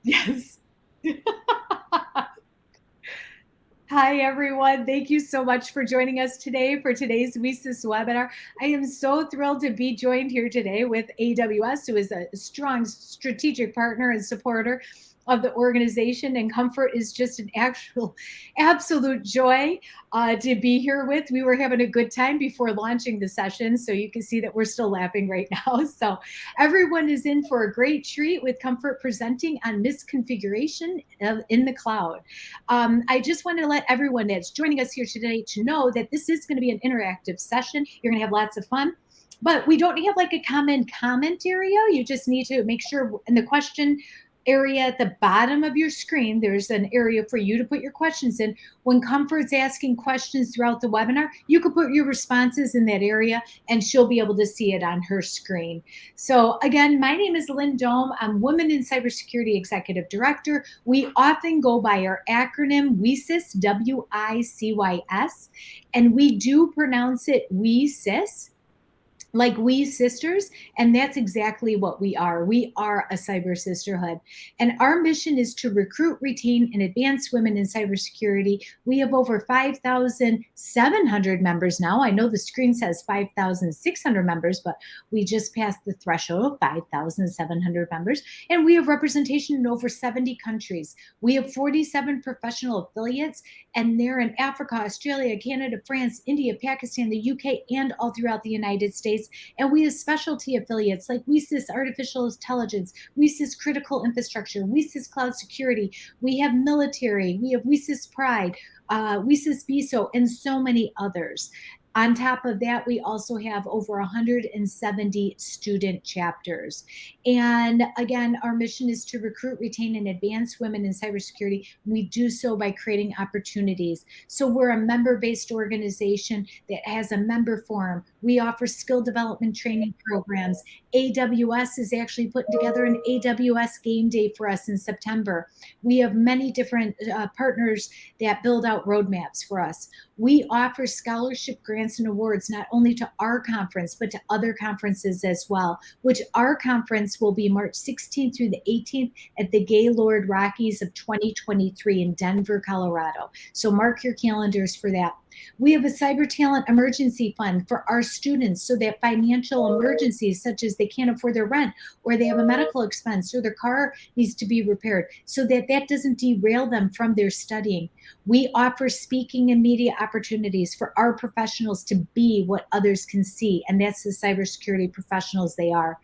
Yes. Hi, everyone. Thank you so much for joining us today for today's WiCyS webinar. I am so thrilled to be joined here today with AWS, who is a strong strategic partner and supporter of the organization, and Comfort is just an absolute joy to be here with. We were having a good time before launching the session, so you can see that we're still laughing right now. So everyone is in for a great treat with Comfort presenting on misconfiguration in the cloud. I just want to let everyone that's joining us here today to know that this is going to be an interactive session. You're going to have lots of fun. But we don't have like a common comment area. You just need to make sure in the question area at the bottom of your screen, there's an area for you to put your questions in. When Comfort's asking questions throughout the webinar, you could put your responses in that area and she'll be able to see it on her screen. So again, my name is Lynn Dome. I'm Women in Cybersecurity Executive Director. We often go by our acronym WiCyS, W-I-C-Y-S, and we do pronounce it WiCyS, like we sisters, and that's exactly what we are. We are a cyber sisterhood, and our mission is to recruit, retain, and advance women in cybersecurity. We have over 5,700 members now. I know the screen says 5,600 members, but we just passed the threshold of 5,700 members, and we have representation in over 70 countries. We have 47 professional affiliates, and they're in Africa, Australia, Canada, France, India, Pakistan, the UK, and all throughout the United States. And we have specialty affiliates like WiCyS Artificial Intelligence, WiCyS Critical Infrastructure, WiCyS Cloud Security. We have military, we have WiCyS Pride, WiCyS BISO, and so many others. On top of that, we also have over 170 student chapters. And again, our mission is to recruit, retain, and advance women in cybersecurity. We do so by creating opportunities. So we're a member-based organization that has a member forum. We offer skill development training programs. AWS is actually putting together an AWS game day for us in September. We have many different partners that build out roadmaps for us. We offer scholarship grants and awards not only to our conference, but to other conferences as well, which our conference will be March 16th through the 18th at the Gaylord Rockies of 2023 in Denver, Colorado. So mark your calendars for that. We have a cyber talent emergency fund for our students so that financial emergencies, such as they can't afford their rent, or they have a medical expense, or their car needs to be repaired, so that that doesn't derail them from their studying. We offer speaking and media opportunities for our professionals to be what others can see, and that's the cybersecurity professionals they are.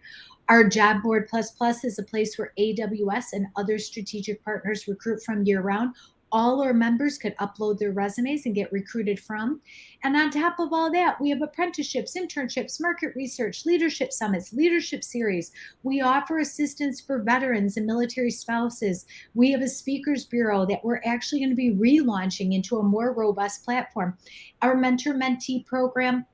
Our Job Board Plus Plus is a place where AWS and other strategic partners recruit from year round. All our members could upload their resumes and get recruited from. And on top of all that, we have apprenticeships, internships, market research, leadership summits, leadership series. We offer assistance for veterans and military spouses. We have a speakers bureau that we're actually going to be relaunching into a more robust platform. Our mentor-mentee program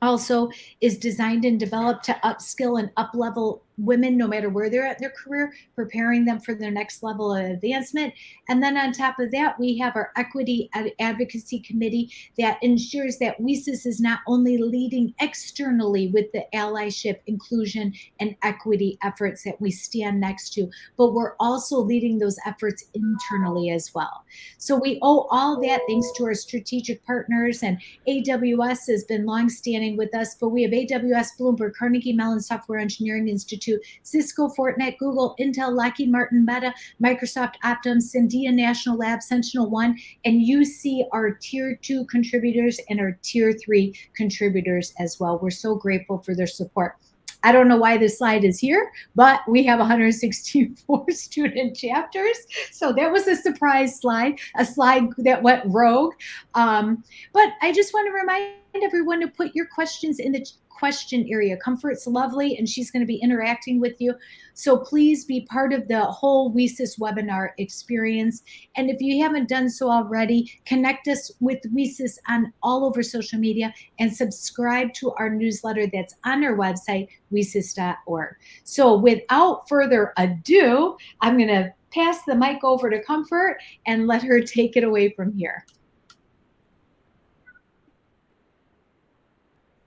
also is designed and developed to upskill and uplevel women no matter where they're at in their career, preparing them for their next level of advancement. And then on top of that, we have our equity advocacy committee that ensures that WiCyS is not only leading externally with the allyship, inclusion, and equity efforts that we stand next to, but we're also leading those efforts internally as well. So we owe all that thanks to our strategic partners, and AWS has been longstanding with us, but we have AWS, Bloomberg, Carnegie Mellon Software Engineering Institute, Cisco, Fortinet, Google, Intel, Lockheed Martin, Meta, Microsoft, Optum, Sandia National Lab, SentinelOne, and you see our tier 2 contributors and our tier 3 contributors as well. We're so grateful for their support. I don't know why this slide is here, but we have 164 student chapters. So that was a surprise slide, a slide that went rogue. But I just want to remind everyone to put your questions in the question area. Comfort's lovely, and she's going to be interacting with you. So please be part of the whole WiCyS webinar experience. And if you haven't done so already, connect us with WiCyS on all over social media and subscribe to our newsletter that's on our website, WiCyS.org. So without further ado, I'm going to pass the mic over to Comfort and let her take it away from here.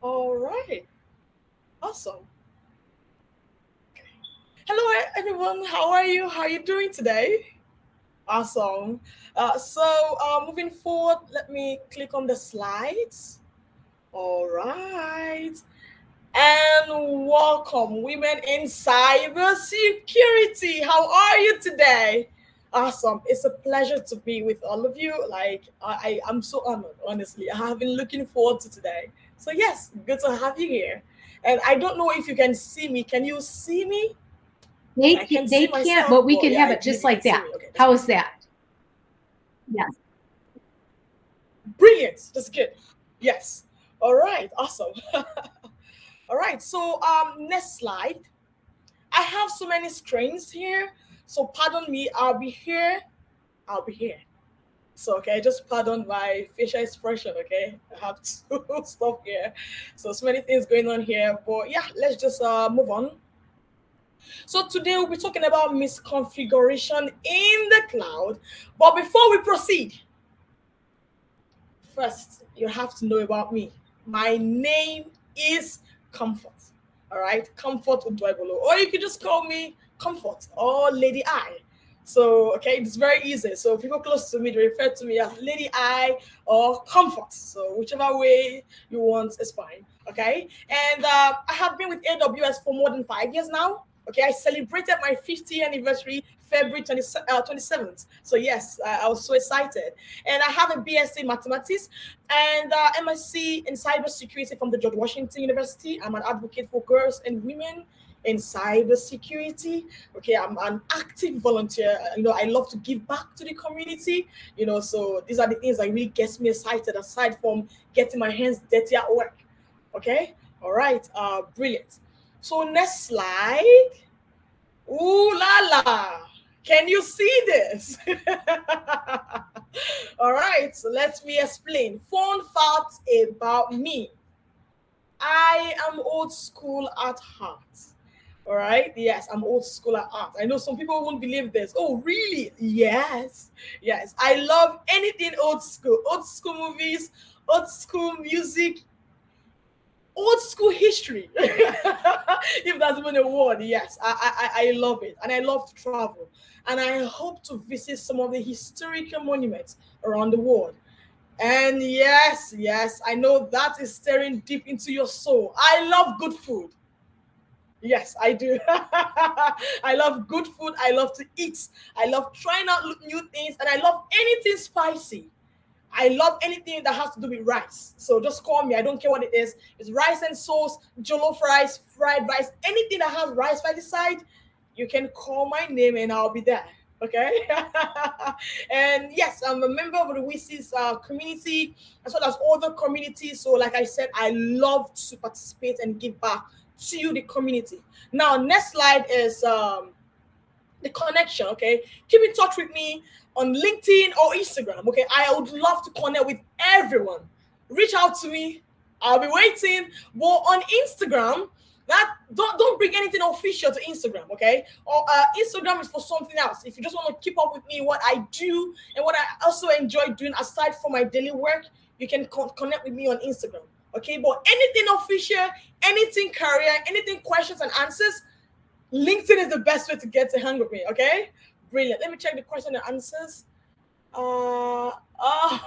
All right. Awesome. Hello, everyone. How are you? How are you doing today? Awesome. Moving forward, let me click on the slides. All right. And welcome, women in cybersecurity. How are you today? Awesome. It's a pleasure to be with all of you. I'm so honored, honestly. I have been looking forward to today. So, yes, good to have you here. And I don't know if you can see me. Can you see me? I can see They can't, but myself, we but could yeah, have I it believe just you can like see that. me. Okay, that's How fine. is that? Yes. Brilliant. That's good. Yes. All right. Awesome. All right. Next slide. I have so many screens here. So pardon me. I'll be here. I'll be here. So okay, just pardon my facial expression. Okay, I have to stop here. So many things going on here. But yeah, let's just move on. So today we'll be talking about misconfiguration in the cloud. But before we proceed, first, you have to know about me. My name is Comfort. All right, Comfort Udwebolo. Or you could just call me Comfort or Lady I. So, okay, it's very easy. So, people close to me, they refer to me as Lady I or Comfort. So, whichever way you want is fine. Okay, and I have been with AWS for more than 5 years now. Okay, I celebrated my 50th anniversary February 27th. So, yes, I was so excited. And I have a BSc in mathematics and MSc in cybersecurity from the George Washington University. I'm an advocate for girls and women in cybersecurity. Okay, I'm an active volunteer. I love to give back to the community. So these are the things that really gets me excited aside from getting my hands dirty at work. Okay, all right, brilliant. So next slide. Ooh la la. Can you see this? All right, so let me explain. Fun fact about me. I am old school at heart. All right. Yes, I'm old school at heart. I know some people won't believe this. Oh, really? Yes. Yes. I love anything old school. Old school movies, old school music, old school history. If that's even a word, yes. I love it. And I love to travel. And I hope to visit some of the historical monuments around the world. And yes, yes, I know that is staring deep into your soul. I love good food. Yes, I do. I love good food. I love to eat. I love trying out new things. And I love anything spicy. I love anything that has to do with rice. So just call me. I don't care what it is. It's rice and sauce, jollof rice, fried rice, anything that has rice by the side, you can call my name and I'll be there. Okay. And yes, I'm a member of the WiCyS community as well as other communities. So, like I said, I love to participate and give back to you, the community. Now, next slide is the connection. Okay, keep in touch with me on LinkedIn or Instagram. Okay, I would love to connect with everyone. Reach out to me. I'll be waiting. But on Instagram, that don't bring anything official to Instagram. Okay, or Instagram is for something else. If you just want to keep up with me, what I do and what I also enjoy doing aside from my daily work, you can connect with me on Instagram. Okay, but anything official, anything career, anything questions and answers, LinkedIn is the best way to get to hang with me, okay? Brilliant. Let me check the question and answers. Uh, uh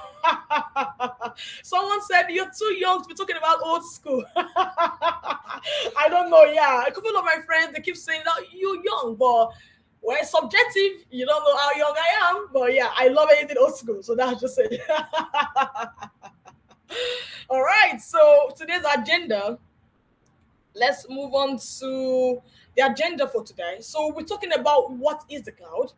Someone said you're too young to be talking about old school. I don't know. Yeah, a couple of my friends they keep saying that you're young, but well, it's subjective. You don't know how young I am, but yeah, I love anything old school. So that's just it. All right. So today's agenda, let's move on to the agenda for today. So we're talking about what is the cloud,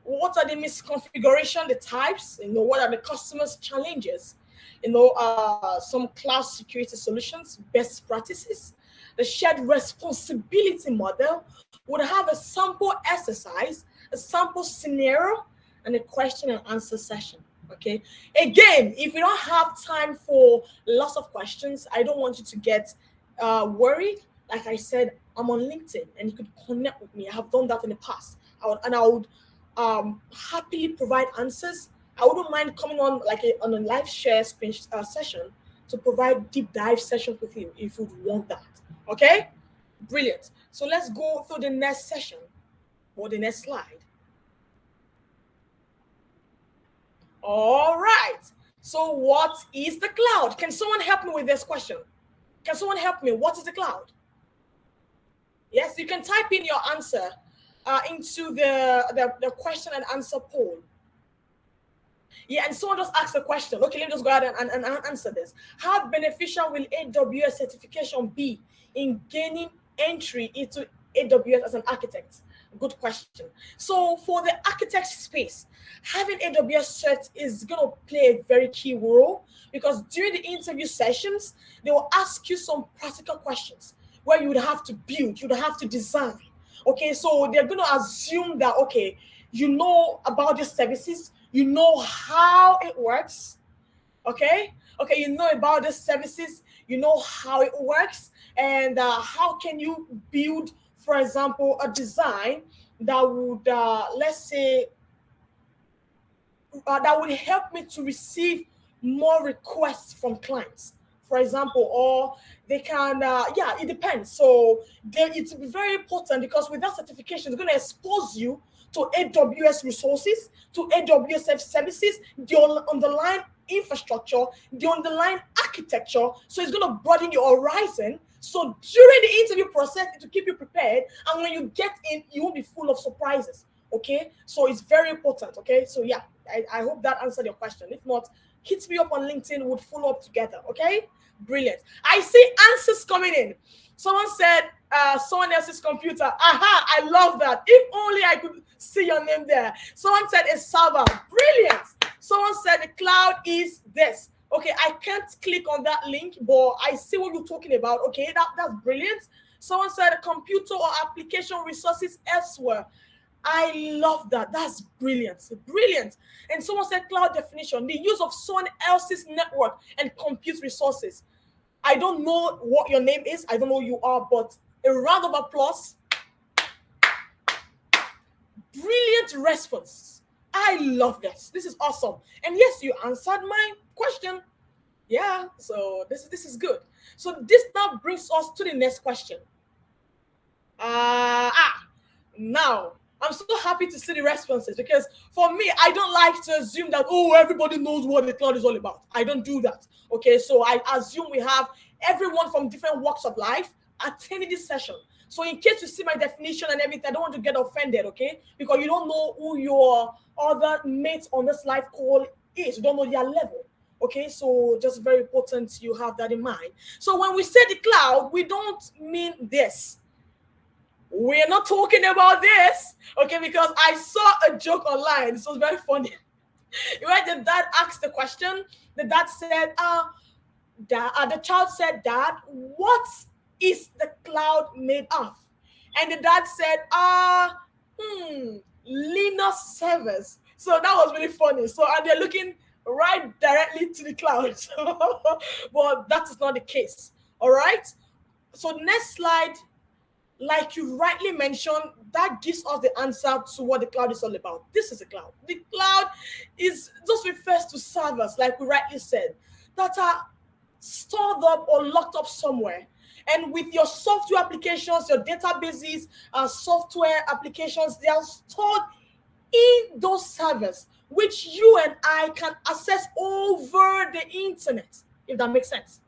what are the misconfiguration, the types, what are the customers' challenges, some cloud security solutions, best practices, the shared responsibility model would have a sample exercise, a sample scenario, and a question and answer session. Okay. Again, if we don't have time for lots of questions, I don't want you to get worried. Like I said, I'm on LinkedIn and you could connect with me. I have done that in the past. I would happily provide answers. I wouldn't mind coming on on a live share screen session to provide deep dive sessions with you if you'd want that. Okay, brilliant. So let's go through the next session. or the next slide. All right. So what is the cloud? Can someone help me with this question? Can someone help me? What is the cloud? Yes, you can type in your answer into the question and answer poll. Yeah, and someone just asked a question. Okay, let me just go ahead and answer this. How beneficial will AWS certification be in gaining entry into AWS as an architect? Good question. So for the architect space, having AWS cert is going to play a very key role, because during the interview sessions, they will ask you some practical questions where you would have to build, you'd have to design. Okay, so they're going to assume that, okay, you know about these services, you know how it works. Okay, you know about the services, you know how it works, and how can you build, for example, a design that would let's say that would help me to receive more requests from clients, for example, or they can yeah, it depends. So it's very important, because with that certification, it's going to expose you to AWS resources, to AWS services, the underlying infrastructure, the underlying architecture. So it's going to broaden your horizon. So during the interview process, to keep you prepared, and when you get in, you won't be full of surprises. Okay, so it's very important. Okay, so yeah, I hope that answered your question. If not, hit me up on LinkedIn. We'll follow up together. Okay, brilliant. I see answers coming in. Someone said someone else's computer. Aha, I love that. If only I could see your name there. Someone said a server. Brilliant. Someone said the cloud is this. Okay, I can't click on that link, but I see what you're talking about. Okay, that's brilliant. Someone said a computer or application resources elsewhere. I love that. That's brilliant. Brilliant. And someone said cloud definition, the use of someone else's network and compute resources. I don't know what your name is. I don't know who you are, but a round of applause. Brilliant response. I love this. This is awesome. And yes, you answered my question. Yeah, so this is good. So this now brings us to the next question. Now I'm so happy to see the responses, because for me, I don't like to assume that, oh, everybody knows what the cloud is all about. I don't do that. Okay, so I assume we have everyone from different walks of life attending this session. So in case you see my definition and everything, I don't want to get offended, okay? Because you don't know who your other mates on this life call is. You don't know their level. Okay, so just very important you have that in mind. So when we say the cloud, we don't mean this. We're not talking about this, okay? Because I saw a joke online. This was very funny. Right, the dad asked the question. The dad said, the child said, "Dad, what is the cloud made of?" And the dad said, Linux servers. So that was really funny. So, and they're looking right directly to the cloud. But that is not the case. All right. So next slide. Like you rightly mentioned, that gives us the answer to what the cloud is all about. This is a cloud. The cloud is just refers to servers, like we rightly said, that are stored up or locked up somewhere. And with your software applications, your databases, software applications, they are stored in those servers, which you and I can access over the internet, if that makes sense.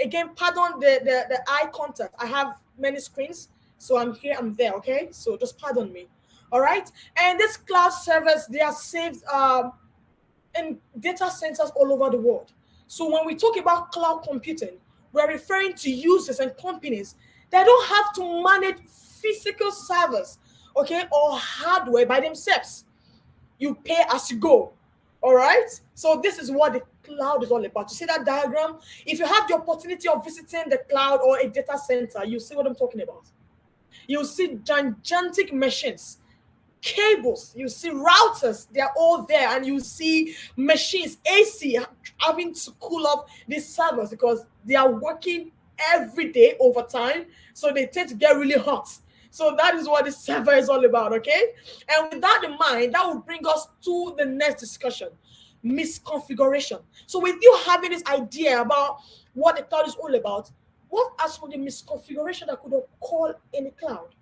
Again, pardon the eye contact. I have many screens. So I'm here, I'm there, okay? So just pardon me, all right? And these cloud servers, they are saved in data centers all over the world. So when we talk about cloud computing, we're referring to users and companies that don't have to manage physical servers, okay, or hardware by themselves. You pay as you go, all right? So this is what the cloud is all about. You see that diagram? If you have the opportunity of visiting the cloud or a data center, you see what I'm talking about. You see gigantic machines, cables, you see routers, they're all there, and you see machines, AC, having to cool off these servers because they are working every day over time, so they tend to get really hot. So that is what the server is all about, okay? And with that in mind, that will bring us to the next discussion, misconfiguration. So with you having this idea about what the cloud is all about, what are some of the misconfiguration that could occur in the cloud?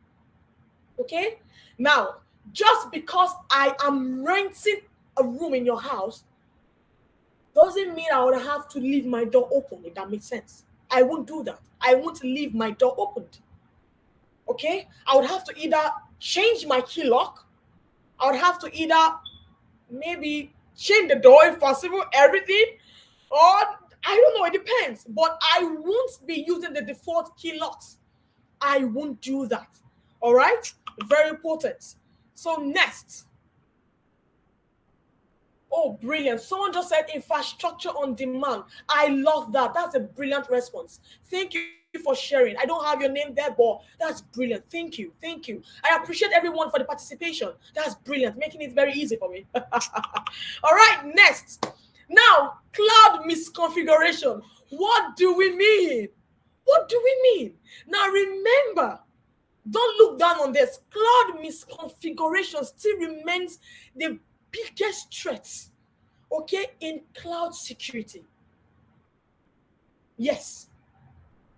Okay? Now, just because I am renting a room in your house doesn't mean I would have to leave my door open, if that makes sense. I won't do that. I won't leave my door opened. Okay? I would have to either change my key lock, I would have to either maybe change the door if possible, everything, or I don't know, it depends. But I won't be using the default key locks. I won't do that. All right? Very important. So, next. Oh, brilliant. Someone just said infrastructure on demand. I love that. That's a brilliant response. Thank you for sharing. I don't have your name there, but that's brilliant. Thank you. Thank you. I appreciate everyone for the participation. That's brilliant, making it very easy for me. All right, next. Now, cloud misconfiguration. What do we mean? What do we mean? Now, remember, don't look down on this. Cloud misconfiguration still remains the biggest threat, okay, in cloud security. Yes.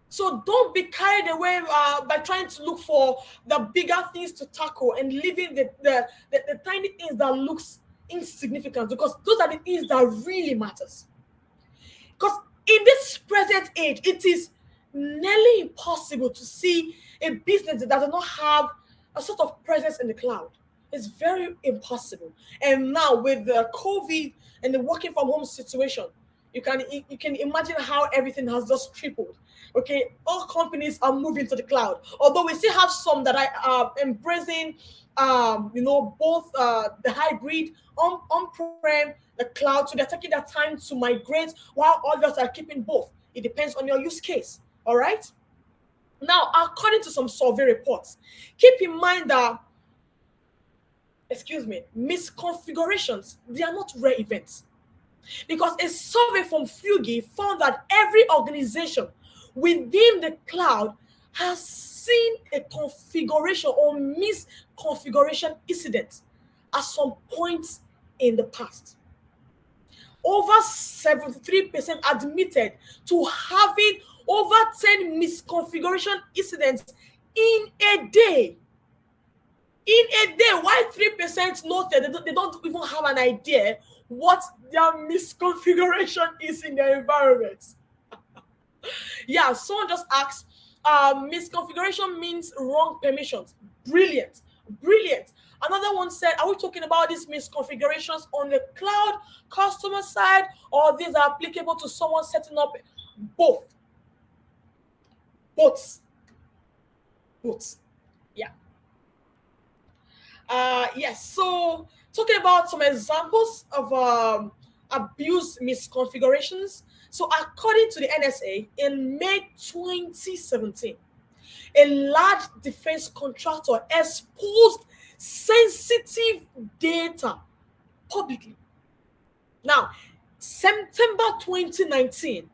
So don't be carried away by trying to look for the bigger things to tackle and leaving the tiny things that looks insignificant, because those are the things that really matters. Because in this present age, it is nearly impossible to see a business that does not have a sort of presence in the cloud. It's very impossible. And now with the COVID and the working from home situation, you can imagine how everything has just tripled. Okay, all companies are moving to the cloud. Although we still have some that are embracing, both the hybrid on-prem, the cloud. So they're taking their time to migrate, while others are keeping both. It depends on your use case. All right. Now, according to some survey reports, keep in mind that, misconfigurations, they are not rare events. Because a survey from Fugi found that every organization within the cloud has seen a configuration or misconfiguration incident at some point in the past. Over 73% admitted to having over 10 misconfiguration incidents in a day. In a day, while 3% noted they don't even have an idea what their misconfiguration is in their environment. Yeah, someone just asked, misconfiguration means wrong permissions. Brilliant, brilliant. Another one said, are we talking about these misconfigurations on the cloud customer side, or these are applicable to someone setting up both? Both. Yeah. Yes. So talking about some examples of abuse misconfigurations. So according to the NSA, in May 2017, a large defense contractor exposed sensitive data publicly. Now, September 2019,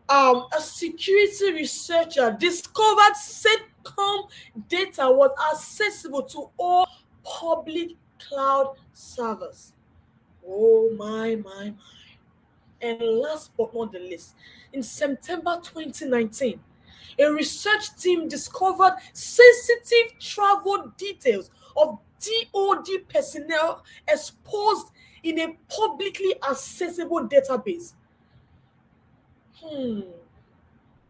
a security researcher discovered SETCOM data was accessible to all public cloud servers. Oh my. And last but not the least, in September 2019, a research team discovered sensitive travel details of DoD personnel exposed in a publicly accessible database.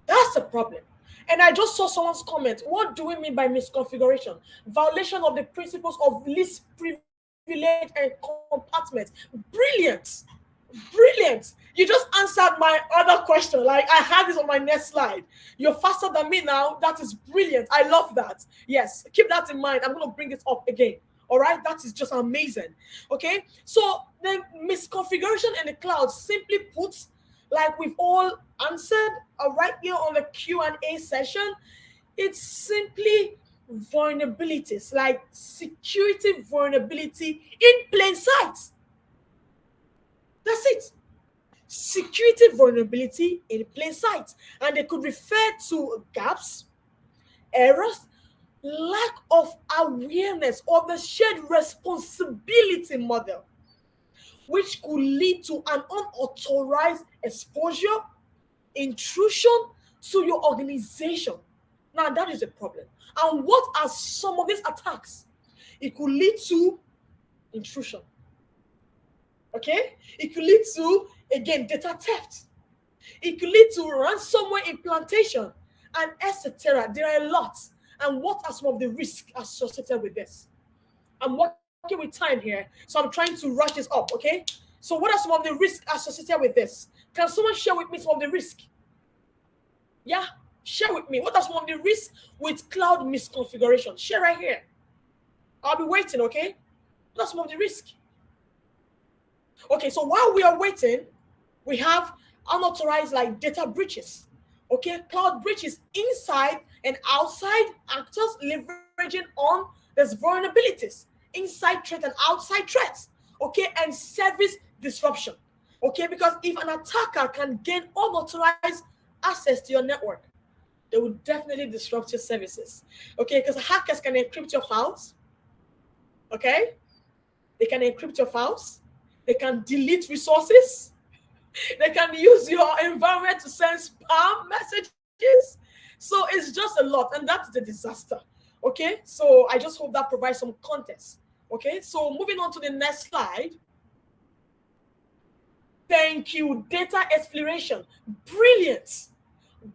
That's a problem. And I just saw someone's comment. What do we mean by misconfiguration? Violation of the principles of least privilege and compartment. Brilliant. Brilliant. You just answered my other question. Like, I had this on my next slide. You're faster than me now. That is brilliant. I love that. Yes, keep that in mind. I'm going to bring it up again. All right, that is just amazing. Okay, so the misconfiguration in the cloud, simply put, like we've all answered right here on the Q&A session, it's simply vulnerabilities, like security vulnerability in plain sight. That's it. Security vulnerability in plain sight. And they could refer to gaps, errors, lack of awareness of the shared responsibility model, which could lead to an unauthorized exposure, intrusion to your organization. Now, that is a problem. And what are some of these attacks? It could lead to intrusion. Okay? It could lead to, again, data theft. It could lead to ransomware implantation and etc. There are a lot. And what are some of the risks associated with this? I'm working with time here, so I'm trying to rush this up, okay? So what are some of the risks associated with this? Can someone share with me some of the risks? Yeah, share with me. What are some of the risks with cloud misconfiguration? Share right here. I'll be waiting, okay? What are some of the risks? Okay, so while we are waiting, we have unauthorized like data breaches. Okay, cloud breaches inside and outside actors leveraging on these vulnerabilities, inside threat and outside threats. Okay, and service disruption. Okay, because if an attacker can gain unauthorized access to your network, they will definitely disrupt your services. Okay, because hackers can encrypt your files. Okay, they can encrypt your files. They can delete resources. They can use your environment to send spam messages. So it's just a lot, and that's the disaster. Okay, so I just hope that provides some context. Okay, so moving on to the next slide. Thank you. Data exploration. Brilliant.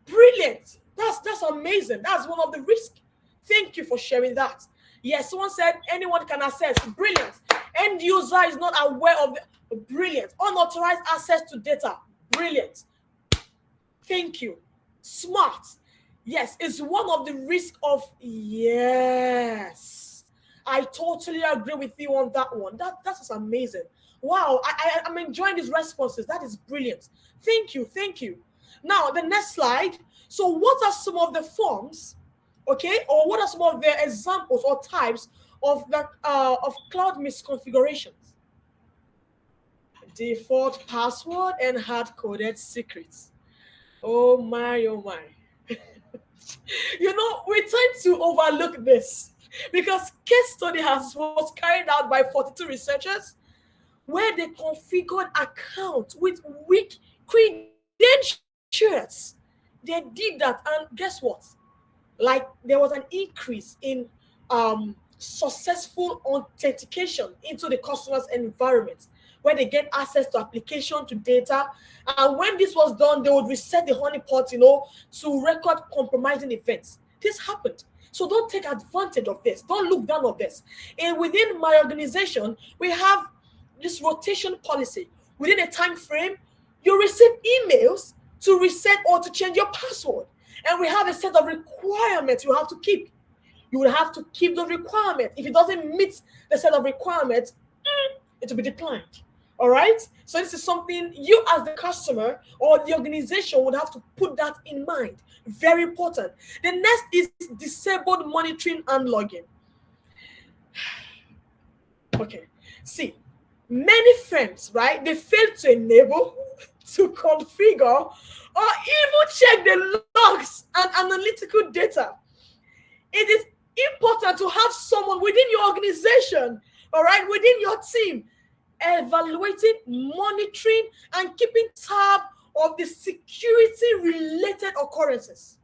Brilliant. That's amazing. That's one of the risks. Thank you for sharing that. Yes, someone said anyone can access. Brilliant. End user is not aware of the brilliant. Unauthorized access to data. Brilliant. Thank you. Smart. Yes, it's one of the risks of yes. I totally agree with you on that one. That is amazing. Wow, I'm enjoying these responses. That is brilliant. Thank you. Thank you. Now, the next slide. So what are some of the forms, okay, or what are some of the examples or types of the of cloud misconfigurations? Default password and hard-coded secrets. Oh my, oh my. You know, we tend to overlook this because case study was carried out by 42 researchers where they configured accounts with weak credentials. They did that, and guess what? Like there was an increase in successful authentication into the customer's environment where they get access to application to data. And when this was done, they would reset the honeypot, to record compromising events. This happened. So don't take advantage of this. Don't look down on this. And within my organization, we have this rotation policy. Within a time frame, you receive emails to reset or to change your password. And we have a set of requirements you have to keep. You will have to keep those requirements. If it doesn't meet the set of requirements, it will be declined. All right? So this is something you as the customer or the organization would have to put that in mind. Very important. The next is disabled monitoring and logging. Okay. See, many firms, right, they fail to enable, to configure, or even check the logs and analytical data. It is important to have someone within your organization, all right, within your team, evaluating, monitoring, and keeping tab of the security-related occurrences.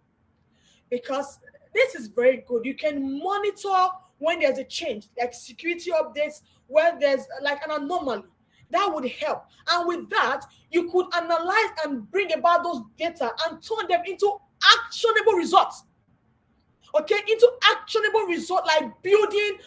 Because this is very good. You can monitor when there's a change, like security updates, where there's like an anomaly. That would help. And with that, you could analyze and bring about those data and turn them into actionable results. Okay, into actionable results like building,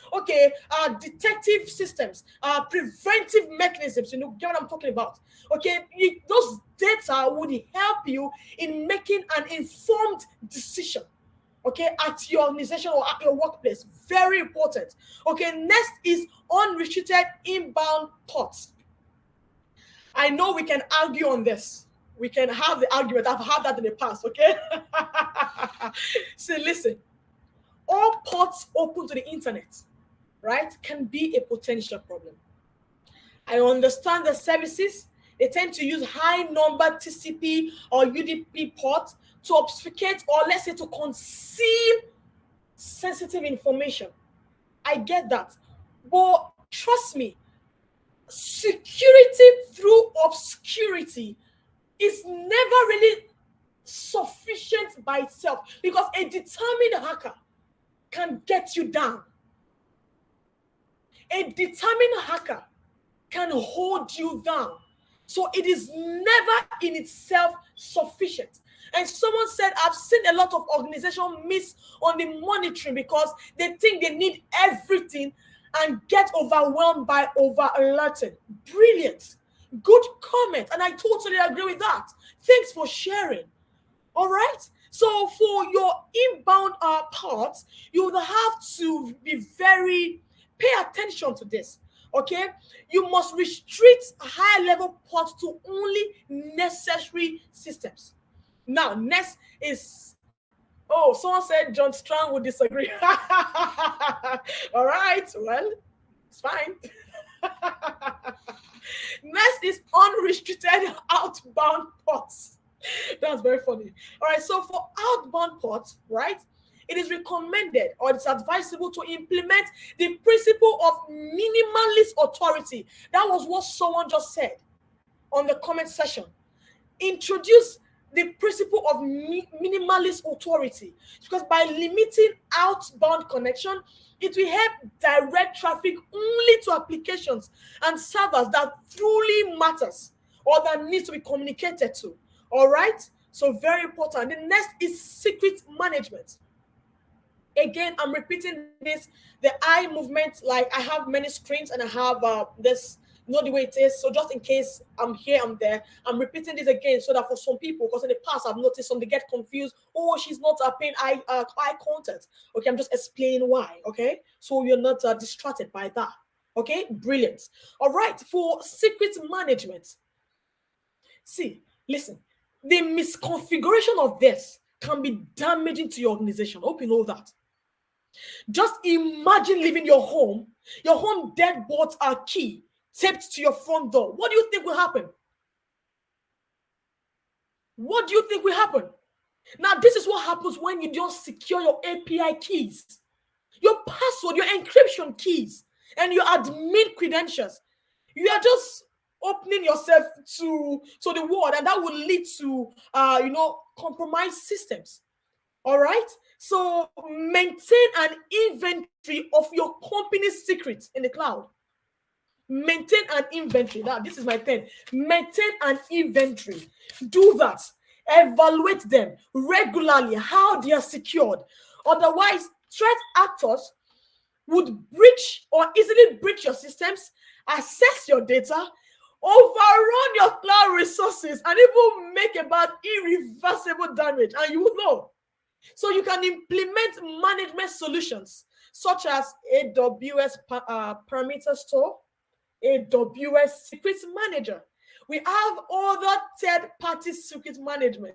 detective systems, preventive mechanisms. You know, get what I'm talking about. Okay, those data would help you in making an informed decision. Okay, at your organization or at your workplace. Very important. Okay, next is unrestricted inbound ports. I know we can argue on this. We can have the argument. I've had that in the past, okay? So listen, all ports open to the internet, right, can be a potential problem. I understand the services, they tend to use high number TCP or UDP ports to obfuscate or let's say to conceal sensitive information. I get that. But trust me, security through obscurity is never really sufficient by itself, because a determined hacker can get you down. A determined hacker can hold you down. So it is never in itself sufficient. And someone said, I've seen a lot of organizations miss on the monitoring because they think they need everything and get overwhelmed by over alerting. Brilliant. Good comment. And I totally agree with that. Thanks for sharing. All right. So for your inbound parts, you will have to be pay attention to this. Okay, you must restrict high level ports to only necessary systems. Now, next is, oh, someone said John Strang would disagree. All right, well, it's fine. Next is unrestricted outbound ports. That's very funny. All right, so for outbound ports, right, it is recommended or it's advisable to implement the principle of minimalist authority. That was what someone just said on the comment section. Introduce the principle of minimalist authority, because by limiting outbound connection, it will help direct traffic only to applications and servers that truly matters or that needs to be communicated to. All right, so very important. The next is secret management. Again, I'm repeating this, the eye movement, like I have many screens and I have this, not the way it is. So just in case I'm here, I'm there, I'm repeating this again so that for some people, because in the past I've noticed some, they get confused. Oh, she's not paying eye contact. Okay, I'm just explaining why. Okay, so you're not distracted by that. Okay, brilliant. All right, for secret management, see, listen, the misconfiguration of this can be damaging to your organization. Hope you know that. Just imagine leaving your home deadbolts are key taped to your front door. What do you think will happen? What do you think will happen? Now, this is what happens when you don't secure your API keys, your password, your encryption keys, and your admin credentials. You are just opening yourself to the world, and that will lead to compromised systems. All right, so maintain an inventory of your company's secrets in the cloud. Maintain an inventory. Now, this is my pen. Maintain an inventory. Do that. Evaluate them regularly, how they are secured. Otherwise, threat actors would breach or easily breach your systems, access your data, overrun your cloud resources, and even make about irreversible damage. And you will know. So you can implement management solutions such as AWS Parameter Store, AWS Secret Manager. We have other third-party secret management.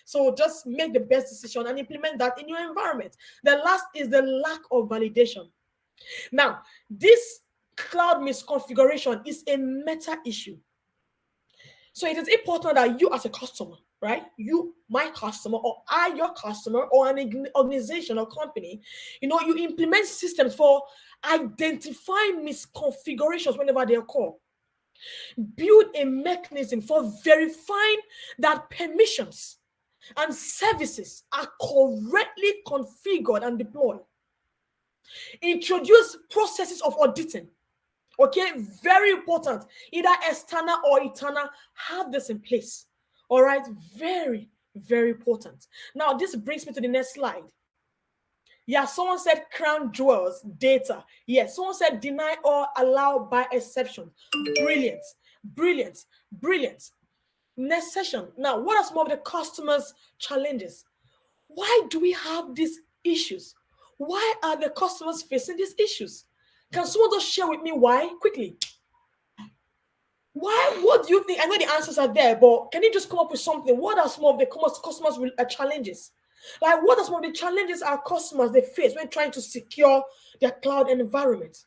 So just make the best decision and implement that in your environment. The last is the lack of validation. Now, this cloud misconfiguration is a meta issue. So it is important that you as a customer, right? You, my customer, or I, your customer, or an organization or company, you implement systems for identifying misconfigurations whenever they occur. Build a mechanism for verifying that permissions and services are correctly configured and deployed. Introduce processes of auditing. Okay, very important. Either external or internal, have this in place. All right, very, very important. Now, this brings me to the next slide. Yeah, someone said crown jewels, data. Yes, someone said deny or allow by exception. Brilliant, brilliant, brilliant. Next session. Now, what are some of the customers' challenges? Why do we have these issues? Why are the customers facing these issues? Can someone just share with me why quickly? Why? What do you think? I know the answers are there, but can you just come up with something? What are some of the customers' challenges? Like, what are some of the challenges our customers they face when trying to secure their cloud environment?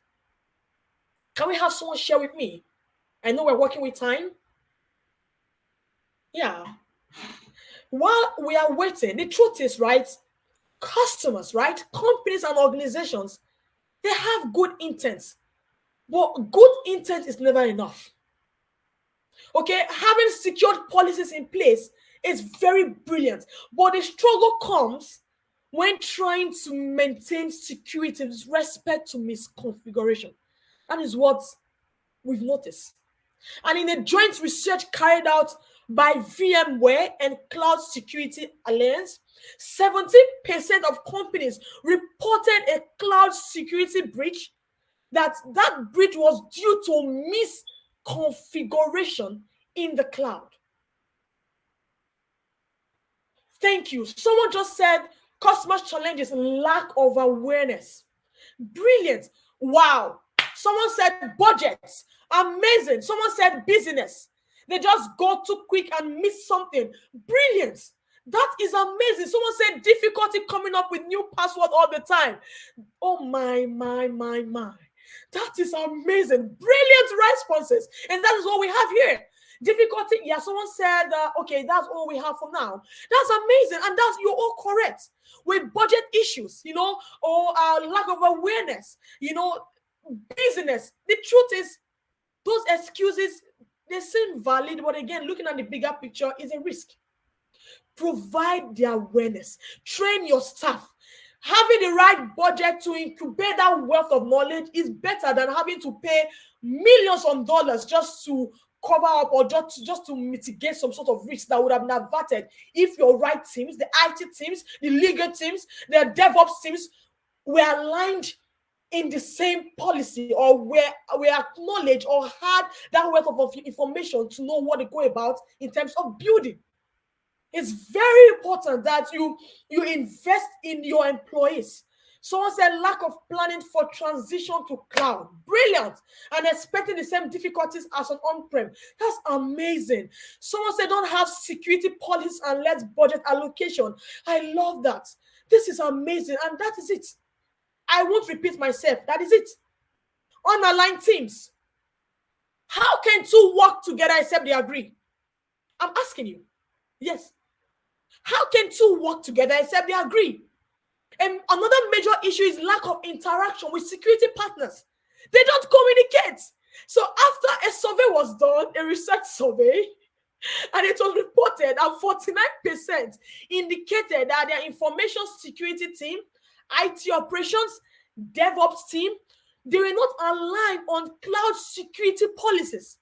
Can we have someone share with me? I know we're working with time. Yeah. While we are waiting, the truth is, right, customers, right, companies and organizations, they have good intent, but good intent is never enough. Okay, having secured policies in place It's very brilliant. But the struggle comes when trying to maintain security with respect to misconfiguration. That is what we've noticed. And in a joint research carried out by VMware and Cloud Security Alliance, 17% of companies reported a cloud security breach. That breach was due to misconfiguration in the cloud. Thank you. Someone just said customers' challenges lack of awareness. Brilliant. Wow. Someone said budgets. Amazing. Someone said business. They just go too quick and miss something. Brilliant. That is amazing. Someone said difficulty coming up with new password all the time. Oh my. That is amazing. Brilliant responses. And that is what we have here. Difficulty. Yeah, someone said, okay, that's all we have for now. That's amazing. And you're all correct. With budget issues, or lack of awareness, business. The truth is, those excuses, they seem valid, but again, looking at the bigger picture is a risk. Provide the awareness. Train your staff. Having the right budget to incubate that wealth of knowledge is better than having to pay millions of dollars just to cover up or just to mitigate some sort of risk that would have been averted if your right teams, the IT teams, the legal teams, the DevOps teams were aligned in the same policy, or we acknowledged or had that wealth of information to know what to go about in terms of building. It's very important that you invest in your employees. Someone said lack of planning for transition to cloud. Brilliant. And expecting the same difficulties as an on-prem. That's amazing. Someone said don't have security policies and less budget allocation. I love that. This is amazing. And that is it. I won't repeat myself. That is it. Unaligned teams. How can two work together except they agree? I'm asking you. Yes. How can two work together except they agree? And another major issue is lack of interaction with security partners. They don't communicate. So after a survey was done, a research survey, and it was reported that 49% indicated that their information security team, IT operations, DevOps team, they were not aligned on cloud security policies.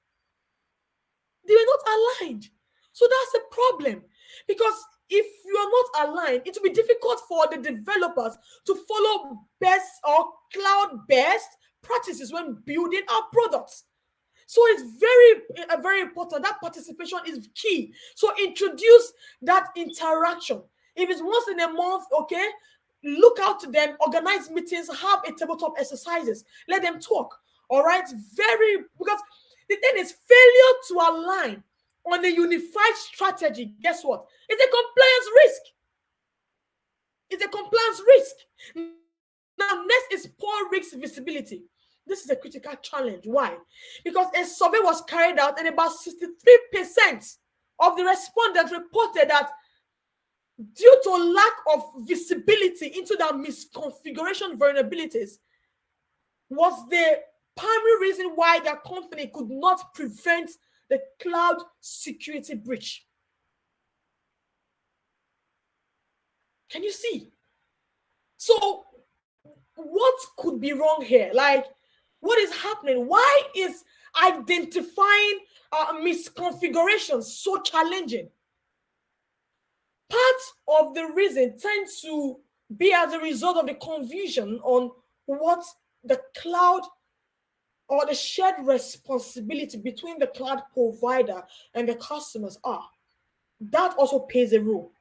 They were not aligned. So that's a problem, because if you are not aligned, it will be difficult for the developers to follow best or cloud-based practices when building our products. So it's very important. That participation is key. So introduce that interaction. If it's once in a month, okay, look out to them, organize meetings, have a tabletop exercises, let them talk. All right, because the thing is, failure to align on a unified strategy, guess what? It's a compliance risk. It's a compliance risk. Now, next is poor risk visibility. This is a critical challenge. Why? Because a survey was carried out and about 63% of the respondents reported that due to lack of visibility into their misconfiguration vulnerabilities was the primary reason why their company could not prevent the cloud security breach. Can you see? So what could be wrong here? Like, what is happening? Why is identifying misconfigurations so challenging? Part of the reason tends to be as a result of the confusion on what the cloud or the shared responsibility between the cloud provider and the customers are. That also plays a role,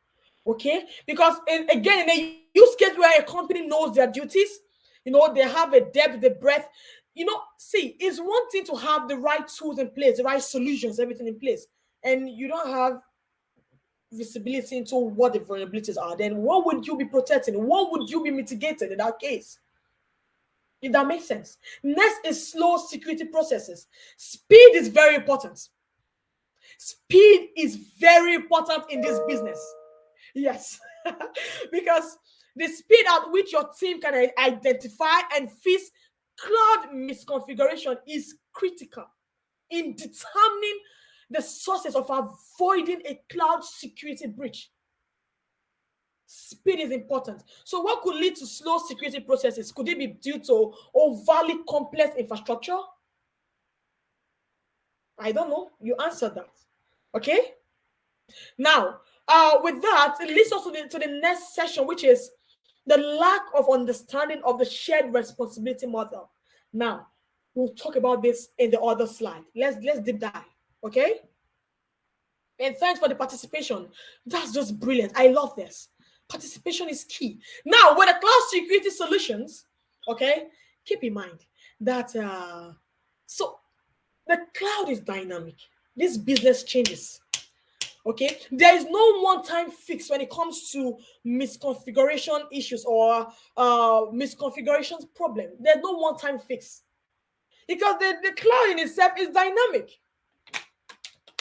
okay? Because again, in a use case where a company knows their duties, they have a depth, the breadth, see, it's one thing to have the right tools in place, the right solutions, everything in place, and you don't have visibility into what the vulnerabilities are. Then what would you be protecting? What would you be mitigating in that case? If that makes sense. Next is slow security processes. Speed is very important. Speed is very important in this business. Yes. Because the speed at which your team can identify and fix cloud misconfiguration is critical in determining the sources of avoiding a cloud security breach. Speed is important. So what could lead to slow security processes? Could it be due to overly complex infrastructure? I don't know. You answered that. Okay? Now, with that, it leads us to the next session, which is the lack of understanding of the shared responsibility model. Now, we'll talk about this in the other slide. Let's deep dive. Okay? And thanks for the participation. That's just brilliant. I love this. Participation is key. Now, with the cloud security solutions, okay, keep in mind that so the cloud is dynamic. This business changes. Okay, there is no one-time fix when it comes to misconfiguration issues or misconfigurations problem. There's no one-time fix because the cloud in itself is dynamic.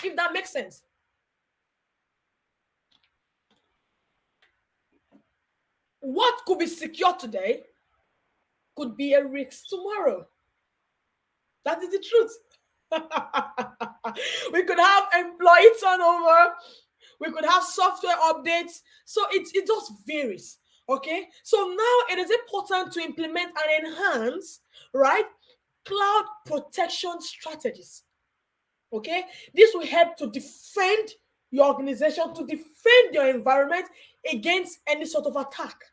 If that makes sense. What could be secure today could be a risk tomorrow. That is the truth. We could have employee turnover. We could have software updates. So it just varies. Okay. So now it is important to implement and enhance, right, cloud protection strategies. Okay. This will help to defend your organization, to defend your environment against any sort of attack.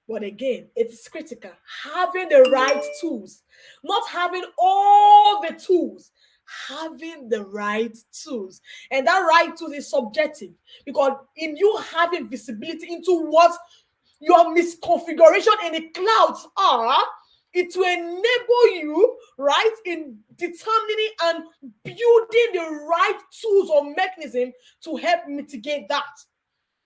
But again, it's critical. Having the right tools, not having all the tools, having the right tools. And that right tool is subjective because in you having visibility into what your misconfiguration in the clouds are, it will enable you, right, in determining and building the right tools or mechanism to help mitigate that.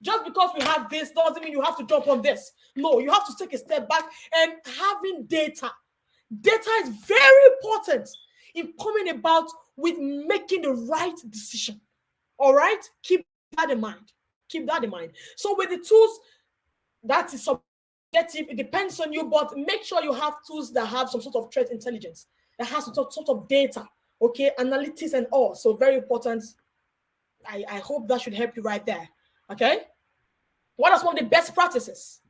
Just because we have this doesn't mean you have to jump on this. No, you have to take a step back and having data. Data is very important in coming about with making the right decision. All right? Keep that in mind. Keep that in mind. So with the tools, that is subjective. It depends on you, but make sure you have tools that have some sort of threat intelligence, that has some sort of data, okay, analytics and all. So very important. I hope that should help you right there. Okay? What are some of the best practices?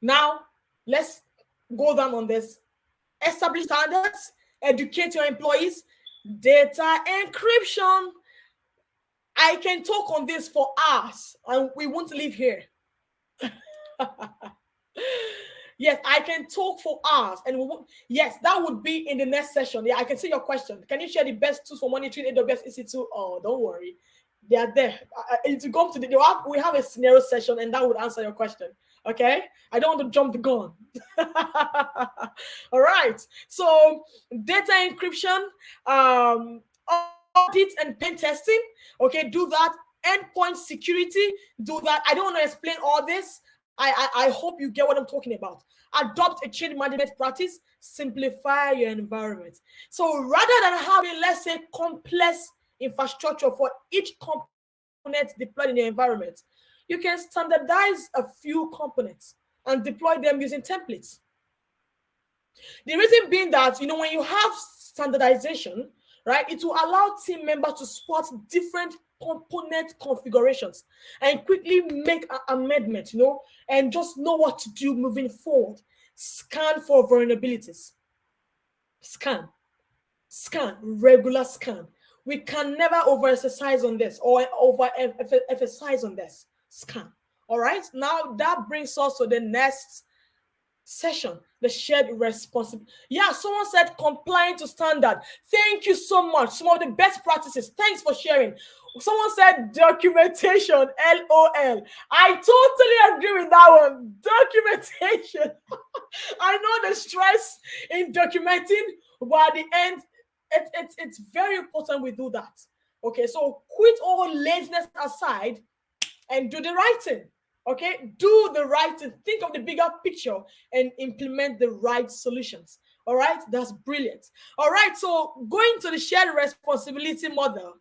Now, let's go down on this. Establish standards, educate your employees, data encryption. I can talk on this for hours and we won't leave here. Yes, I can talk for hours and we won't. Yes, that would be in the next session. Yeah, I can see your question. Can you share the best tools for monitoring AWS EC2? Oh, don't worry. They are there. To come to we have a scenario session and that would answer your question. Okay, I don't want to jump the gun. All right, so data encryption, audits and pen testing. Okay, do that. Endpoint security, do that. I don't want to explain all this. I hope you get what I'm talking about. Adopt a change management practice. Simplify your environment. So rather than having, let's say, complex infrastructure for each component deployed in your environment, you can standardize a few components and deploy them using templates. The reason being that, when you have standardization, right, it will allow team members to spot different component configurations and quickly make an amendment, and just know what to do moving forward. Scan for vulnerabilities. Scan, regular scan. We can never overemphasize on this or overemphasize on this. Scan. All right. Now that brings us to the next session, the shared responsibility. Yeah, someone said complying to standard. Thank you so much. Some of the best practices. Thanks for sharing. Someone said documentation. LOL. I totally agree with that one. Documentation. I know the stress in documenting, but at the end, it's very important we do that. Okay, so quit all laziness aside and do the right thing. Okay, do the right thing. Think of the bigger picture and implement the right solutions. All right, that's brilliant. All right, so going to the shared responsibility model.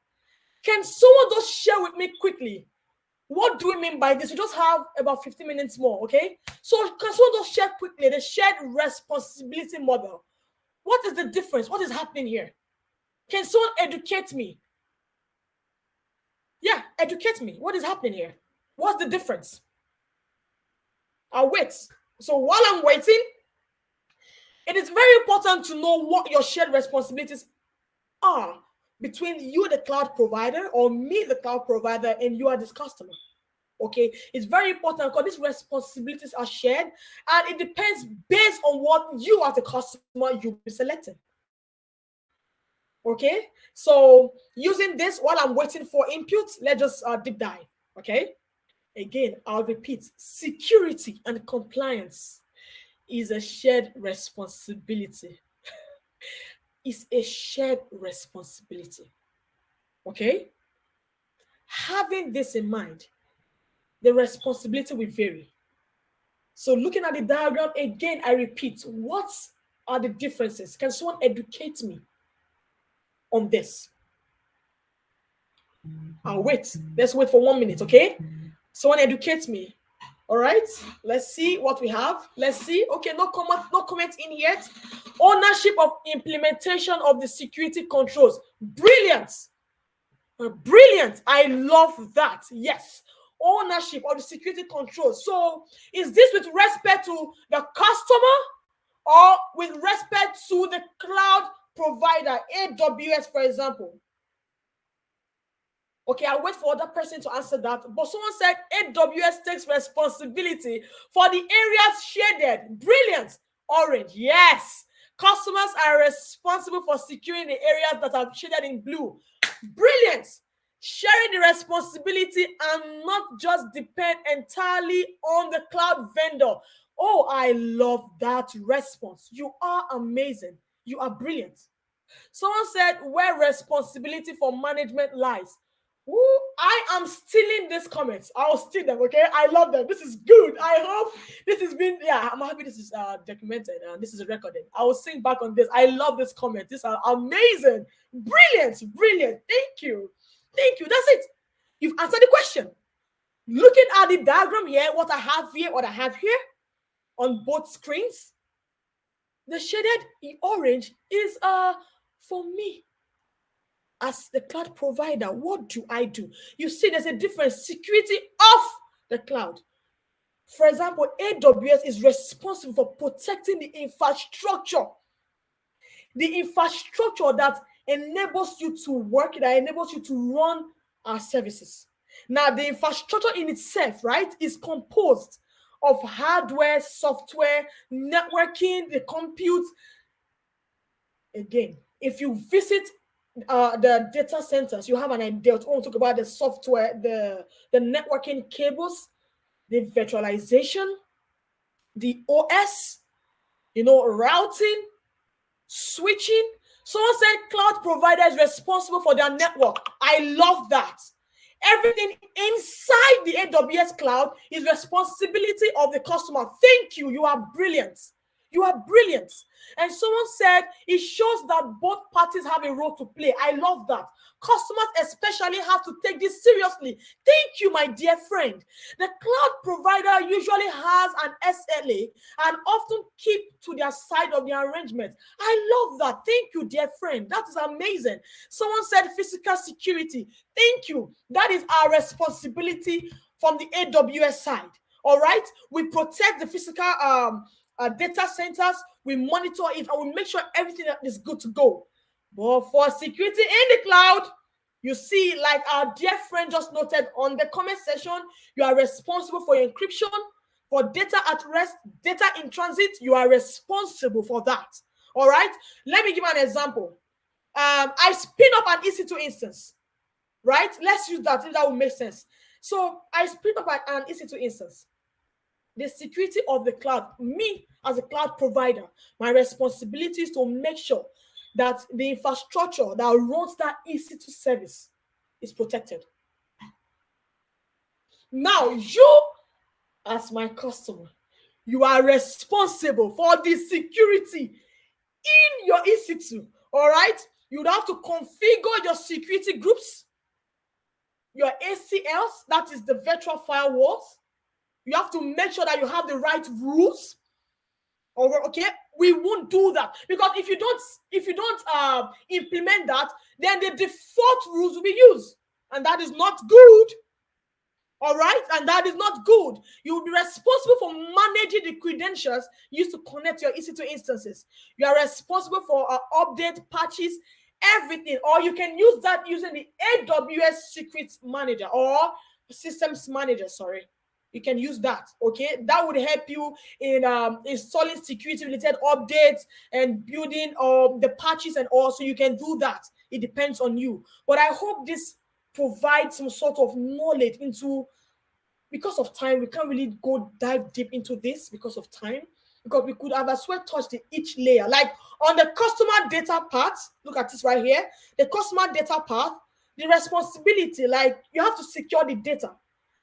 Can someone just share with me quickly? What do we mean by this? We just have about 15 minutes more, okay? So can someone just share quickly the shared responsibility model? What is the difference? What is happening here? Can someone educate me? Yeah, educate me. What is happening here? What's the difference? I'll wait. So while I'm waiting, it is very important to know what your shared responsibilities are between you, the cloud provider, or me, the cloud provider, and you are this customer. Okay, it's very important because these responsibilities are shared, and it depends based on what you as a customer you'll be selecting. Okay, so using this while I'm waiting for input, let's just deep dive. Okay, again, I'll repeat: security and compliance is a shared responsibility. It's a shared responsibility. Okay, having this in mind, the responsibility will vary. So looking at the diagram again, I repeat, what are the differences? Can someone educate me on this? I'll wait. Let's wait for 1 minute, okay? Someone educate me. All right, let's see what we have. Let's see. Okay, no comment in yet. Ownership of implementation of the security controls. Brilliant. Brilliant. I love that. Yes. Ownership of the security controls. So is this with respect to the customer or with respect to the cloud provider, AWS, for example? Okay, I'll wait for other person to answer that. But someone said AWS takes responsibility for the areas shaded. Brilliant. Orange. Yes. Customers are responsible for securing the areas that are shaded in blue. Brilliant. Sharing the responsibility and not just depend entirely on the cloud vendor. Oh, I love that response. You are amazing. You are brilliant. Someone said where responsibility for management lies. Ooh, I am stealing these comments. I'll steal them, okay? I love them. This is good. I hope this has been, I'm happy this is documented and this is recorded. I will sing back on this. I love this comment. These are amazing. Brilliant, brilliant. Thank you. Thank you. That's it. You've answered the question. Looking at the diagram here, what I have here on both screens, the shaded orange is for me. As the cloud provider, what do I do? You see, there's a difference. Security of the cloud. For example, AWS is responsible for protecting the infrastructure that enables you to work, that enables you to run our services. Now, the infrastructure in itself, right, is composed of hardware, software, networking, the compute. Again, if you visit the data centers, you have an idea. I want to talk about the software, the networking cables, the virtualization, the OS, routing, switching. Someone said cloud provider is responsible for their network. I love that. Everything inside the AWS cloud is responsibility of the customer. Thank you. You are brilliant. You are brilliant. And someone said it shows that both parties have a role to play. I love that. Customers especially have to take this seriously. Thank you, my dear friend. The cloud provider usually has an SLA and often keep to their side of the arrangement. I love that. Thank you, dear friend. That is amazing. Someone said physical security. Thank you. That is our responsibility from the AWS side. All right? We protect the physical data centers, we monitor it, and we make sure everything is good to go. But for security in the cloud, you see, like our dear friend just noted on the comment section, you are responsible for encryption, for data at rest, data in transit. You are responsible for that. All right? Let me give an example. I spin up an EC2 instance, right? Let's use that if that will make sense. So I spin up an EC2 instance. The security of the cloud, me as a cloud provider, my responsibility is to make sure that the infrastructure that runs that EC2 service is protected. Now, you as my customer, you are responsible for the security in your EC2, all right? You'd have to configure your security groups, your ACLs, that is the virtual firewalls. You have to make sure that you have the right rules. Okay, we won't do that because if you don't implement that, then the default rules will be used. and that is not good. All right, and that is not good. You will be responsible for managing the credentials used to connect your EC2 instances. You are responsible for update, patches, everything. Or you can use that using the AWS Secrets Manager or Systems Manager. Sorry, you can use that. Okay, that would help you in installing security-related updates and building the patches and all. So you can do that. It depends on you. But I hope this provide some sort of knowledge into, because of time, we can't really go dive deep into this because of time, because we could have as well touched each layer. Like on the customer data part, look at this right here, the customer data path, the responsibility, like you have to secure the data,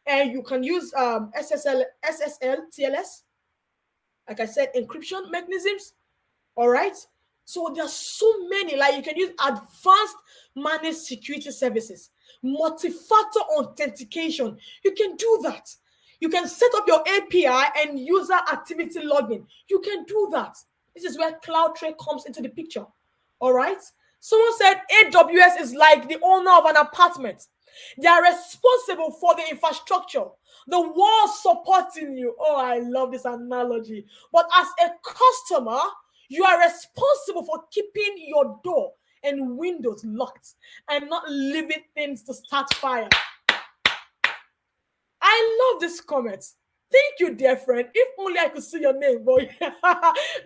and you can use SSL, TLS, like I said, encryption mechanisms. All right. So there's so many, like you can use advanced managed security services, multi-factor authentication. You can do that. You can set up your API and user activity logging. You can do that. This is where CloudTrail comes into the picture. All right. Someone said AWS is like the owner of an apartment. They are responsible for the infrastructure, the walls supporting you. Oh, I love this analogy. But as a customer, you are responsible for keeping your door and windows locked and not leaving things to start fire. I love this comment. Thank you, dear friend. If only I could see your name, boy.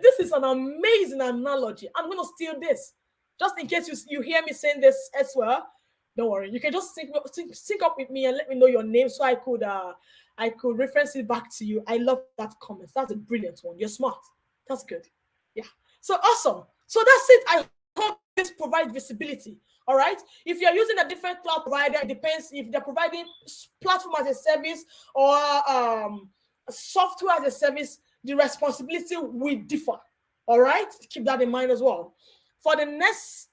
This is an amazing analogy. I'm going to steal this. Just in case you hear me saying this as well, don't worry. You can just sync up with me and let me know your name so I could reference it back to you. I love that comment. That's a brilliant one. You're smart. That's good. Yeah. So awesome. So that's it. I hope this provides visibility. All right. If you're using a different cloud provider, it depends if they're providing platform as a service or software as a service, the responsibility will differ. All right. Keep that in mind as well. For the next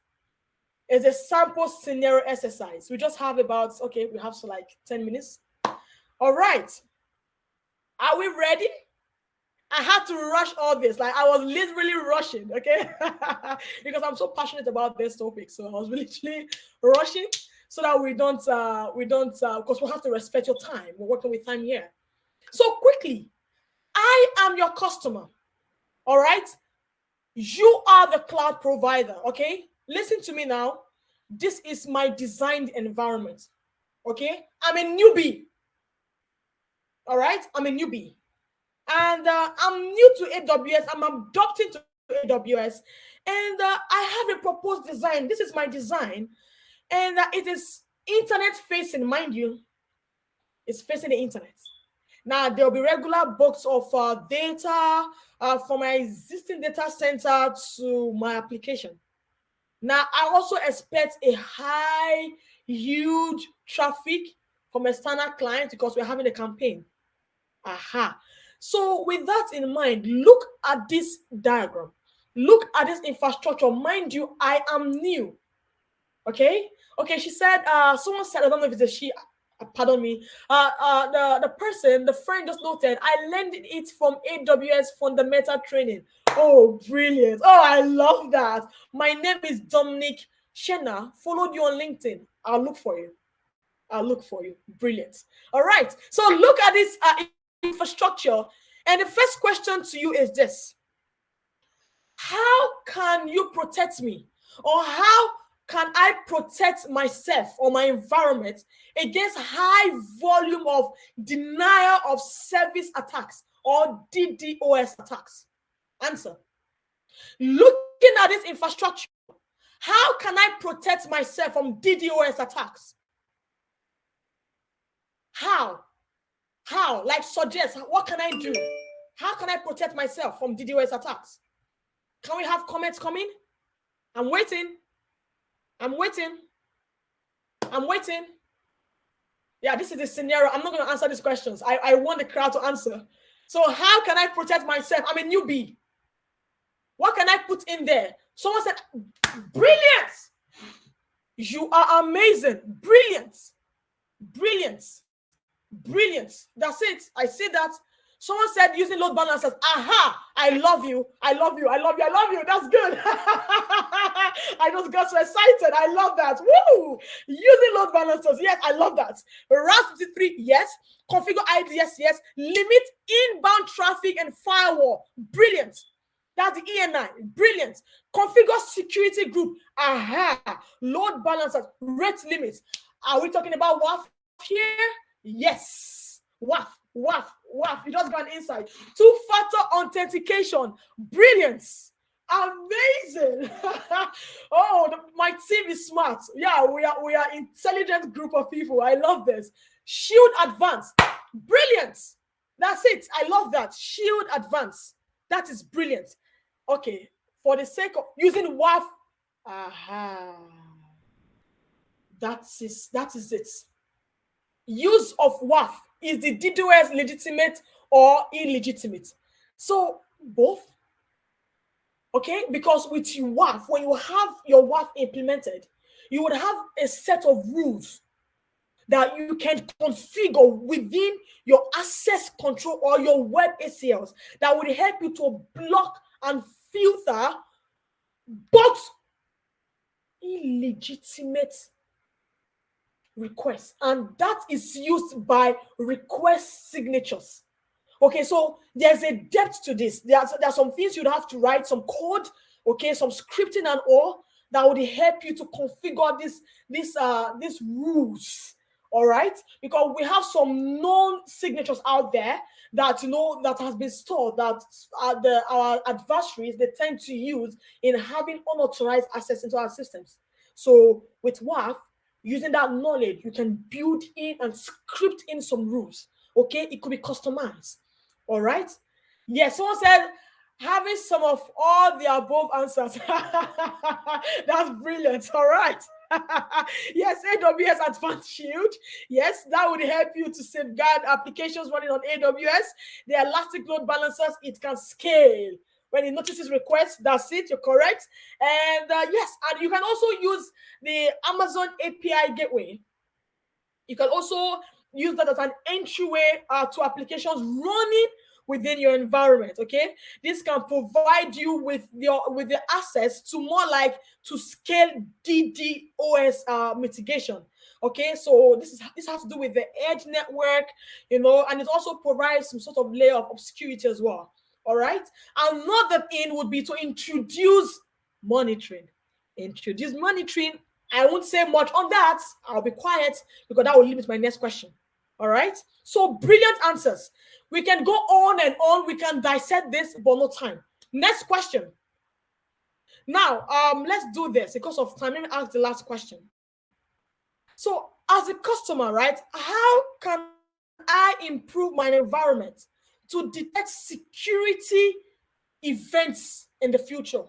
is a sample scenario exercise. We just have about, we have so like 10 minutes. All right. Are we ready? I had to rush all this. Like I was literally rushing, okay? Because I'm so passionate about this topic. So I was literally rushing so that we don't, because we have to respect your time. We're working with time here. So quickly, I am your customer, all right? You are the cloud provider, okay? Listen to me now. This is my designed environment, okay? I'm a newbie, all right? I'm a newbie. And I'm new to AWS. I'm adopting to AWS. And I have a proposed design. This is my design. And it is internet facing, mind you. It's facing the internet. Now, there will be regular blocks of data from my existing data center to my application. Now, I also expect a huge traffic from external clients because we're having a campaign. Aha. So with that in mind, look at this diagram. Look at this infrastructure. Mind you, I am new. Okay? Okay, she said, someone said, I don't know if it's a she, pardon me. The friend just noted, I learned it from AWS fundamental training. Oh, brilliant. Oh, I love that. My name is Dominic Shena. Followed you on LinkedIn. I'll look for you. Brilliant. All right. So look at this infrastructure. And the first question to you is this: how can you protect me? Or how can I protect myself or my environment against high volume of denial of service attacks or DDoS attacks? Answer. Looking at this infrastructure, how can I protect myself from DDoS attacks? How? Like suggest, what can I do? How can I protect myself from DDoS attacks? Can we have comments coming? I'm waiting. Yeah, this is the scenario. I'm not going to answer these questions. I want the crowd to answer. So how can I protect myself? I'm a newbie. What can I put in there? Someone said, brilliant. You are amazing. Brilliant. That's it. I say that Someone said using load balancers. Aha! I love you. I love you. I love you. I love you. That's good. I just got so excited. I love that. Woo! Using load balancers. Yes, I love that. RAS 53. Yes. Configure ID. Yes, yes. Limit inbound traffic and firewall. Brilliant. That's the ENI. Brilliant. Configure security group. Aha. Load balancers. Rate limits. Are we talking about WAF here? Yes. WAF. WAF. WAF. You just got an insight. Two-factor authentication. Brilliant. Amazing. Oh, my team is smart. Yeah, we are intelligent group of people. I love this. Shield advance. Brilliant. That's it. I love that. Shield advance. That is brilliant. Okay, for the sake of using WAF, that is it. Use of WAF, is the DDoS legitimate or illegitimate? So both. Okay, because with WAF, when you have your WAF implemented, you would have a set of rules that you can configure within your access control or your web ACLs that would help you to block and filter both illegitimate requests, and that is used by request signatures. Okay, so there's a depth to this. There's some things you'd have to write, some code, okay, some scripting and all that would help you to configure these rules. All right, because we have some known signatures out there that that has been stored that our adversaries they tend to use in having unauthorized access into our systems. So with WAF, using that knowledge, you can build in and script in some rules. Okay, it could be customized. All right. Yes, someone said having some of all the above answers. That's brilliant. All right. Yes, AWS Advanced Shield. Yes, that would help you to safeguard applications running on AWS. The elastic load balancers, it can scale. When it notices requests, that's it, you're correct. And yes, and you can also use the Amazon API gateway. You can also use that as an entryway to applications running within your environment. Okay, this can provide you with the access to more like to scale DDoS mitigation. Okay, so this has to do with the edge network, and it also provides some sort of layer of obscurity as well. All right, another thing would be to introduce monitoring. Introduce monitoring. I won't say much on that. I'll be quiet because that will limit my next question. All right. So brilliant answers. We can go on and on. We can dissect this, but no time. Next question. Now, let's do this because of time. Let me ask the last question. So, as a customer, right, how can I improve my environment to detect security events in the future?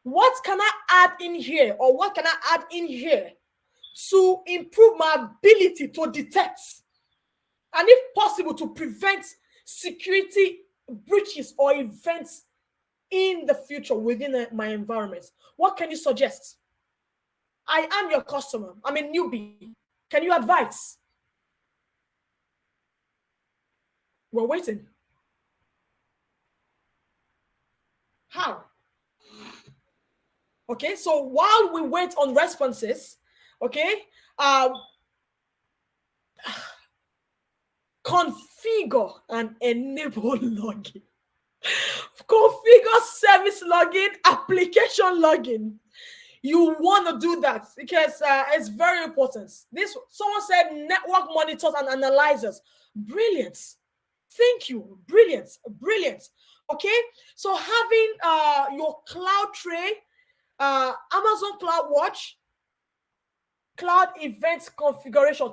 What can I add in here, or what can I add in here to improve my ability to detect and, if possible, to prevent security breaches or events in the future within my environment? What can you suggest? I am your customer. I'm a newbie. Can you advise? We're waiting. How? Okay, so while we wait on responses, okay, configure and enable login. Configure service login, application login. You want to do that because it's very important. Someone said network monitors and analyzers. Brilliant. Thank you. Brilliant. Brilliant. Okay, so having your cloud tray, Amazon Cloud Watch, cloud events configuration,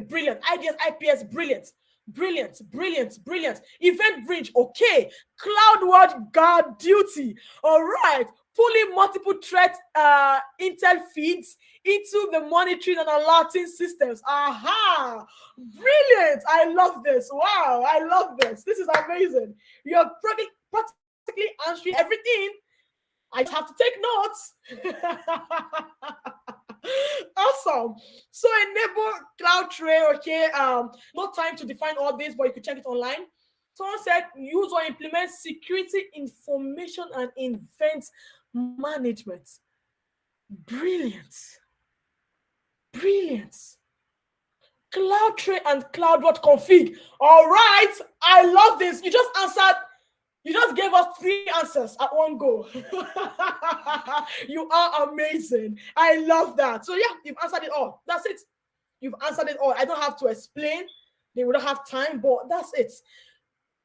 brilliant. IDS, IPS, brilliant. Brilliant, brilliant, brilliant. Event bridge, okay. CloudWatch guard duty, all right. Pulling multiple threat intel feeds into the monitoring and alerting systems. Aha, brilliant. I love this. Wow, I love this. This is amazing. You're practically answering everything. I have to take notes. Awesome. So enable cloud tray, okay. No time to define all this, but you can check it online. Someone said use or implement security information and event management. Brilliant. Brilliant. Cloud tray and cloud.config. All right. I love this. You just gave us 3 answers at one go. You are amazing. I love that. So yeah, you've answered it all. That's it. You've answered it all. I don't have to explain. They would not have time, but that's it.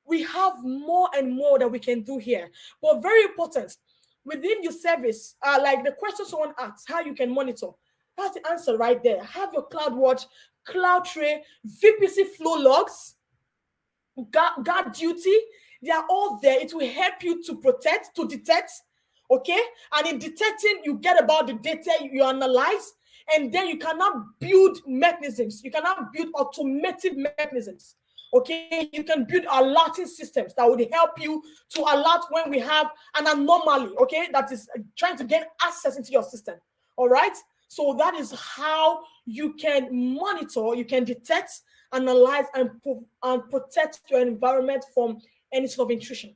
We have more and more that we can do here. But very important, within your service, like the question someone asked, how you can monitor. That's the answer right there. Have your CloudWatch, Cloud Tray, VPC flow logs, guard duty. They are all there. It will help you to protect, to detect. Okay? And in detecting, you get about the data you analyze, and then you cannot build mechanisms. You cannot build automated mechanisms. Okay, you can build alerting systems that would help you to alert when we have an anomaly, okay, that is trying to gain access into your system. All right, so that is how you can monitor, you can detect, analyze, and protect your environment from any sort of intrusion.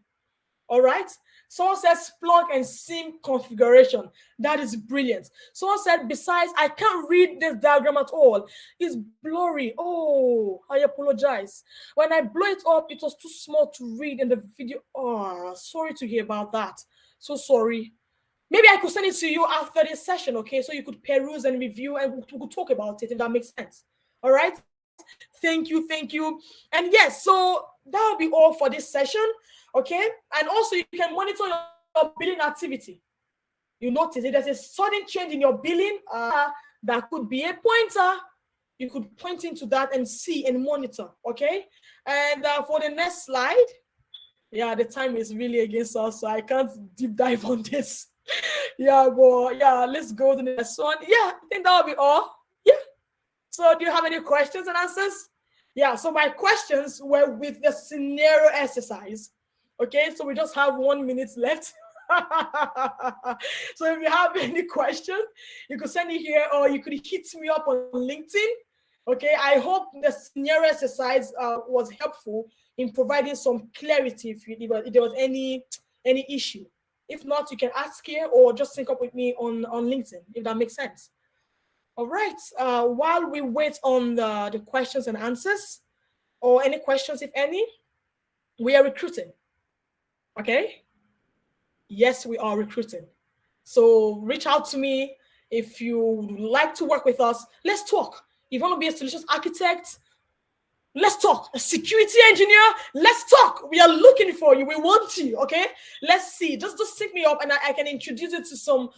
All right. Someone says Splunk and SIM configuration. That is brilliant. Someone said, besides, I can't read this diagram at all. It's blurry. Oh, I apologize. When I blow it up, it was too small to read in the video. Oh, sorry to hear about that. So sorry. Maybe I could send it to you after this session, okay? So you could peruse and review and we could talk about it if that makes sense. All right. Thank you. And yes, so that will be all for this session. Okay. And also you can monitor your billing activity. You notice if there's a sudden change in your billing, that could be a pointer. You could point into that and see and monitor. Okay. And for the next slide, yeah, the time is really against us, so I can't deep dive on this. Yeah, but yeah, let's go to the next one. Yeah, I think that'll be all. Yeah. So do you have any questions and answers? Yeah, so my questions were with the scenario exercise. Okay, so we just have 1 minute left. So if you have any question, you could send it here or you could hit me up on LinkedIn. Okay, I hope the scenario exercise was helpful in providing some clarity if there was any issue. If not, you can ask here or just sync up with me on LinkedIn, if that makes sense. All right. While we wait on the questions and answers, or any questions, if any, we are recruiting. Okay? Yes, we are recruiting. So reach out to me if you would like to work with us. Let's talk. If you want to be a solutions architect, let's talk. A security engineer, let's talk. We are looking for you. We want you. Okay? Let's see. Just sync me up and I can introduce you to some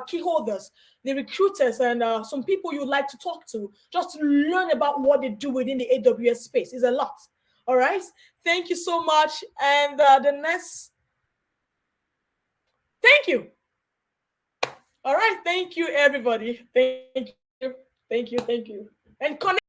key holders, the recruiters, and some people you'd like to talk to, just to learn about what they do within the AWS space. Is a lot. All right. Thank you so much. And the next. Thank you. All right. Thank you, everybody. Thank you. And connect.